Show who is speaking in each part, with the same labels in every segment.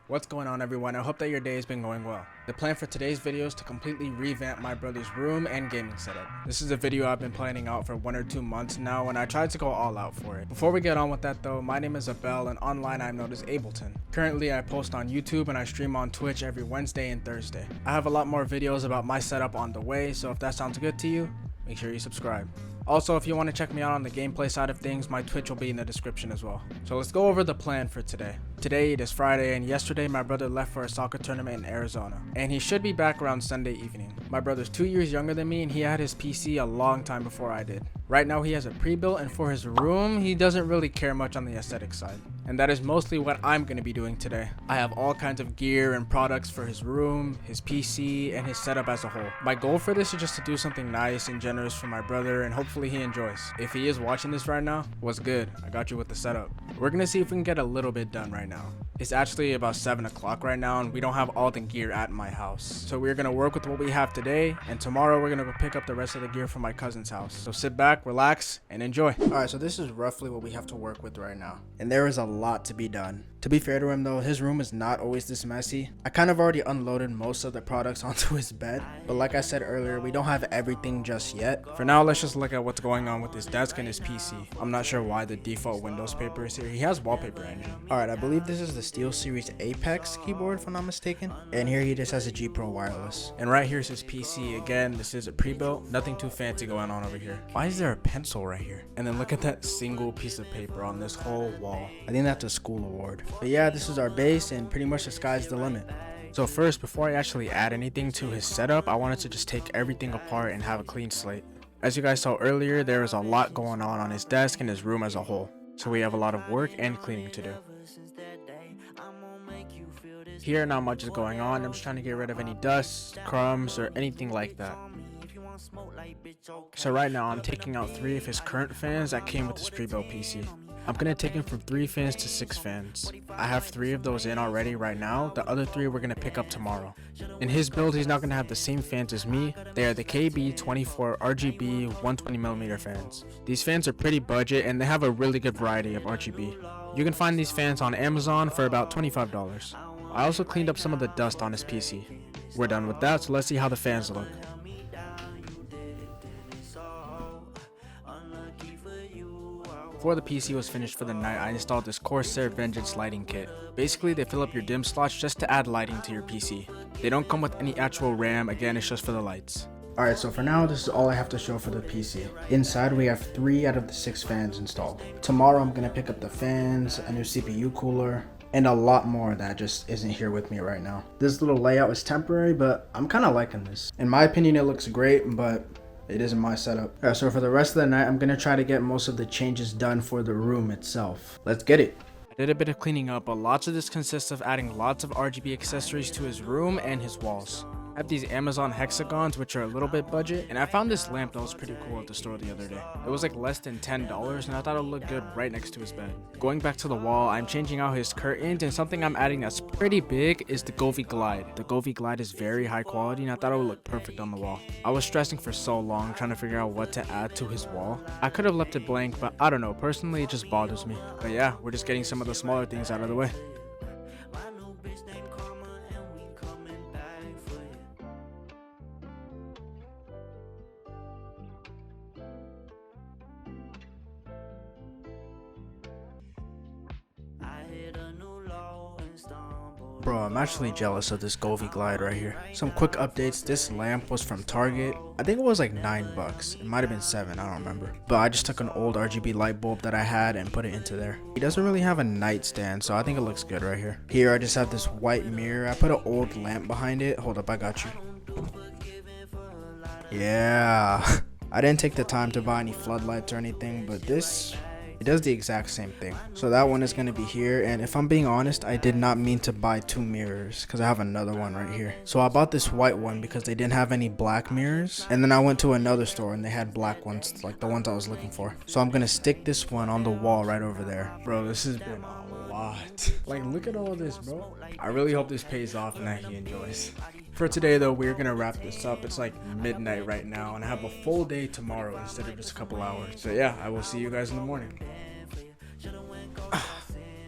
Speaker 1: What's going on, everyone? I hope that your day has been going well. The plan for today's video is to completely revamp my brother's room and gaming setup. This is a video I've been planning out for 1 or 2 months now, and I tried to go all out for it. Before we get on with that though, my name is Abel and online I'm known as Ableton. Currently I post on YouTube and I stream on Twitch every Wednesday and Thursday. I have a lot more videos about my setup on the way, so if that sounds good to you, make sure you subscribe. Also, if you want to check me out on the gameplay side of things, my Twitch will be in the description as well. So let's go over the plan for today. Today it is Friday, and yesterday my brother left for a soccer tournament in Arizona, and he should be back around Sunday evening. My brother's 2 years younger than me, and he had his PC a long time before I did. Right now he has a pre-built, and for his room, he doesn't really care much on the aesthetic side. And that is mostly what I'm going to be doing today. I have all kinds of gear and products for his room, his PC, and his setup as a whole. My goal for this is just to do something nice and generous for my brother, and hopefully he enjoys. If he is watching this right now, what's good? I got you with the setup. We're going to see if we can get a little bit done right now. It's actually about 7 o'clock right now, and we don't have all the gear at my house. So we're going to work with what we have today, and tomorrow we're going to go pick up the rest of the gear from my cousin's house. So sit back, relax, and enjoy. Alright, so this is roughly what we have to work with right now. And there is a lot to be done. To be fair to him though, his room is not always this messy. I kind of already unloaded most of the products onto his bed, but like I said earlier, we don't have everything just yet. For now, let's just look at what's going on with his desk and his PC. I'm not sure why the default Windows paper is here. He has wallpaper engine. Alright, I believe this is the SteelSeries Apex keyboard if I'm not mistaken. And here he just has a G Pro wireless. And right here's his PC. Again, this is a pre-built, nothing too fancy going on over here. Why is there a pencil right here? And then look at that single piece of paper on this whole wall. I think that's a school award. But yeah, this is our base, and pretty much the sky's the limit. So first, before I actually add anything to his setup, I wanted to just take everything apart and have a clean slate. As you guys saw earlier, there is a lot going on his desk and his room as a whole. So we have a lot of work and cleaning to do. Here, not much is going on. I'm just trying to get rid of any dust, crumbs, or anything like that. So right now, I'm taking out 3 of his current fans that came with his pre-built PC. I'm gonna take him from 3 fans to 6 fans. I have 3 of those in already right now. The other 3 we're gonna pick up tomorrow. In his build, he's not gonna have the same fans as me. They are the KB24 RGB 120mm fans. These fans are pretty budget and they have a really good variety of RGB. You can find these fans on Amazon for about $25. I also cleaned up some of the dust on his PC. We're done with that, so let's see how the fans look. Before the PC was finished for the night, I installed this Corsair Vengeance lighting kit. Basically, they fill up your dim slots just to add lighting to your PC. They don't come with any actual RAM, again it's just for the lights. Alright, so for now this is all I have to show for the PC. Inside we have 3 out of the 6 fans installed. Tomorrow I'm going to pick up the fans, a new CPU cooler, and a lot more that just isn't here with me right now. This little layout is temporary, but I'm kind of liking this. In my opinion it looks great, but it isn't my setup. Alright, so for the rest of the night, I'm gonna try to get most of the changes done for the room itself. Let's get it. I did a bit of cleaning up, but lots of this consists of adding lots of RGB accessories to his room and his walls. I have these Amazon hexagons, which are a little bit budget, and I found this lamp that was pretty cool at the store the other day. It was like less than $10, and I thought it would look good right next to his bed. Going back to the wall, I'm changing out his curtains, and something I'm adding that's pretty big is the Govee Glide. The Govee Glide is very high quality, and I thought it would look perfect on the wall. I was stressing for so long trying to figure out what to add to his wall. I could have left it blank, but I don't know, personally it just bothers me. But yeah, we're just getting some of the smaller things out of the way. Bro, I'm actually jealous of this Govee Glide right here. Some quick updates. This lamp was from Target. I think it was like $9. It might have been 7, I don't remember. But I just took an old RGB light bulb that I had and put it into there. He doesn't really have a nightstand, so I think it looks good right here. Here I just have this white mirror. I put an old lamp behind it. Hold up, I got you. Yeah. I didn't take the time to buy any floodlights or anything, but this, it does the exact same thing. So that one is going to be here, and if I'm being honest, I did not mean to buy 2 mirrors because I have another one right here. So I bought this white one because they didn't have any black mirrors, and then I went to another store and they had black ones, like the ones I was looking for. So I'm going to stick this one on the wall right over there. Bro, this has been a lot. Like, look at all this, bro. I really hope this pays off and that he enjoys. For today though, we're gonna wrap this up. It's like midnight right now, and I have a full day tomorrow instead of just a couple hours. So yeah, I will see you guys in the morning.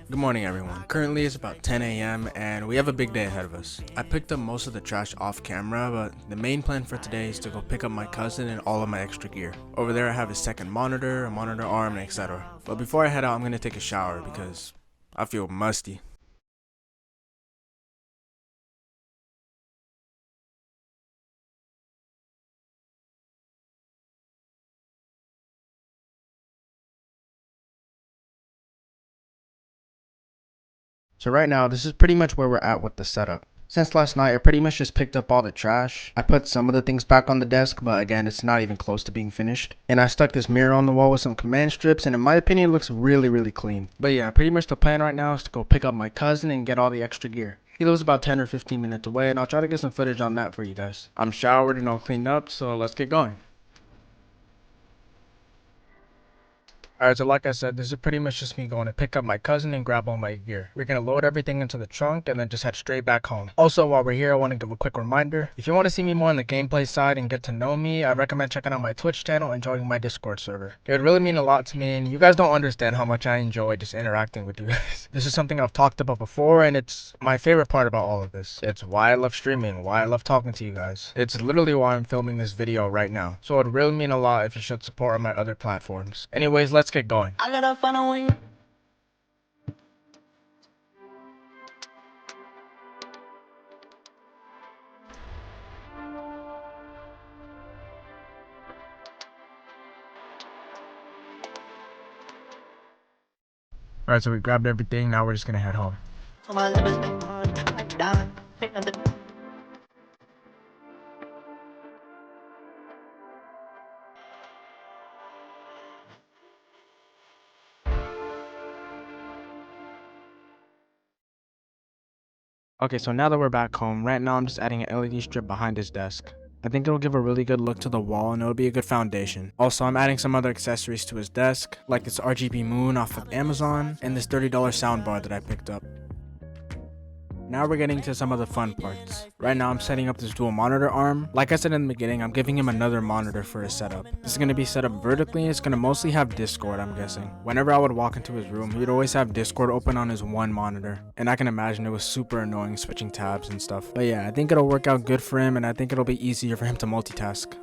Speaker 1: Good morning everyone. Currently it's about 10 a.m. and we have a big day ahead of us. I picked up most of the trash off camera, but the main plan for today is to go pick up my cousin and all of my extra gear. Over there I have his second monitor, a monitor arm, and etc. But before I head out, I'm gonna take a shower because I feel musty. So right now, this is pretty much where we're at with the setup. Since last night, I pretty much just picked up all the trash. I put some of the things back on the desk, but again, it's not even close to being finished. And I stuck this mirror on the wall with some command strips, and in my opinion, it looks really clean. But yeah, pretty much the plan right now is to go pick up my cousin and get all the extra gear. He lives about 10 or 15 minutes away, and I'll try to get some footage on that for you guys. I'm showered and all cleaned up, so let's get going. Alright, so like I said, this is pretty much just me going to pick up my cousin and grab all my gear. We're going to load everything into the trunk and then just head straight back home. Also, while we're here, I want to give a quick reminder. If you want to see me more on the gameplay side and get to know me, I recommend checking out my Twitch channel and joining my Discord server. It would really mean a lot to me, and you guys don't understand how much I enjoy just interacting with you guys. This is something I've talked about before, and it's my favorite part about all of this. It's why I love streaming, why I love talking to you guys. It's literally why I'm filming this video right now. So it would really mean a lot if you showed support on my other platforms. Anyways, let's get going. I got a following. Alright, so we grabbed everything, now we're just gonna head home. Okay, so now that we're back home, right now I'm just adding an LED strip behind his desk. I think it'll give a really good look to the wall and it'll be a good foundation. Also, I'm adding some other accessories to his desk, like this RGB moon off of Amazon and this $30 soundbar that I picked up. Now we're getting to some of the fun parts. Right now I'm setting up this dual monitor arm. Like I said in the beginning, I'm giving him another monitor for his setup. This is going to be set up vertically and it's going to mostly have Discord, I'm guessing. Whenever I would walk into his room, he'd always have Discord open on his one monitor. And I can imagine it was super annoying switching tabs and stuff. But yeah, I think it'll work out good for him and I think it'll be easier for him to multitask.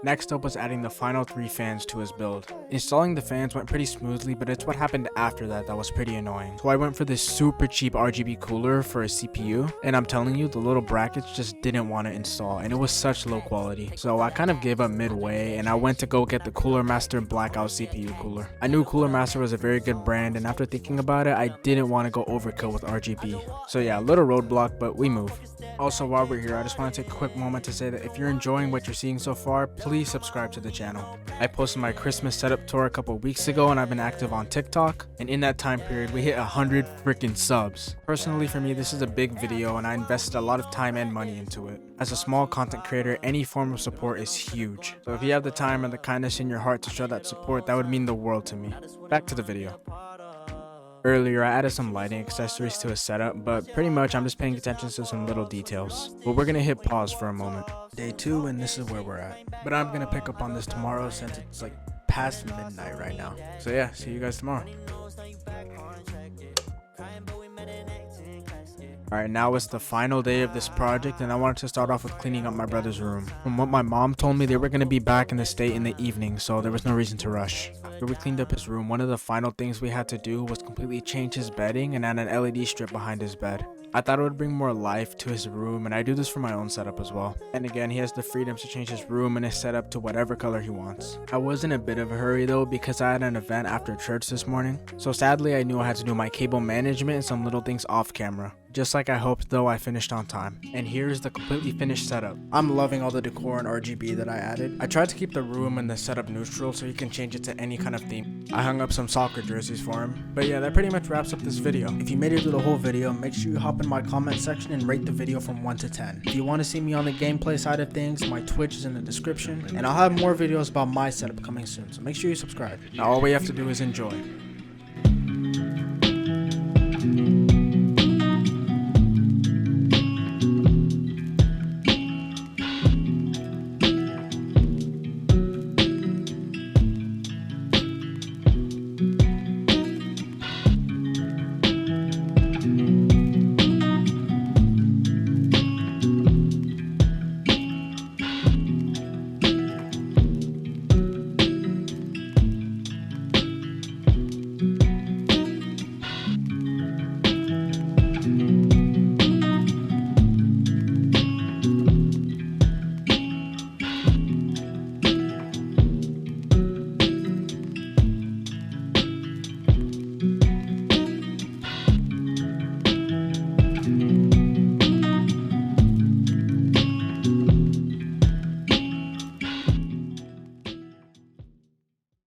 Speaker 1: Next up was adding the final 3 fans to his build. Installing the fans went pretty smoothly, but it's what happened after that was pretty annoying. So I went for this super cheap RGB cooler for a CPU, and I'm telling you, the little brackets just didn't want to install, and it was such low quality. So I kind of gave up midway, and I went to go get the Cooler Master Blackout CPU cooler. I knew Cooler Master was a very good brand, and after thinking about it, I didn't want to go overkill with RGB. So yeah, a little roadblock, but we move. Also, while we're here, I just want to take a quick moment to say that if you're enjoying what you're seeing so far, please subscribe to the channel. I posted my Christmas setup tour a couple weeks ago and I've been active on TikTok, and in that time period we hit 100 freaking subs. Personally for me, this is a big video and I invested a lot of time and money into it. As a small content creator, any form of support is huge. So if you have the time and the kindness in your heart to show that support, that would mean the world to me. Back to the video. Earlier, I added some lighting accessories to his setup, but pretty much I'm just paying attention to some little details. But we're gonna hit pause for a moment. Day 2 and this is where we're at. But I'm gonna pick up on this tomorrow since it's like past midnight right now. So yeah, see you guys tomorrow. Alright, now it's the final day of this project and I wanted to start off with cleaning up my brother's room. From what my mom told me, they were going to be back in the state in the evening, so there was no reason to rush. After we cleaned up his room, one of the final things we had to do was completely change his bedding and add an LED strip behind his bed. I thought it would bring more life to his room, and I do this for my own setup as well. And again, he has the freedom to change his room and his setup to whatever color he wants. I was in a bit of a hurry though because I had an event after church this morning. So sadly I knew I had to do my cable management and some little things off camera. Just like I hoped though, I finished on time. And here's the completely finished setup. I'm loving all the decor and RGB that I added. I tried to keep the room and the setup neutral so you can change it to any kind of theme. I hung up some soccer jerseys for him. But yeah, that pretty much wraps up this video. If you made it through the whole video, make sure you hop in my comment section and rate the video from 1 to 10. If you want to see me on the gameplay side of things, my Twitch is in the description. And I'll have more videos about my setup coming soon, so make sure you subscribe. Now all we have to do is enjoy.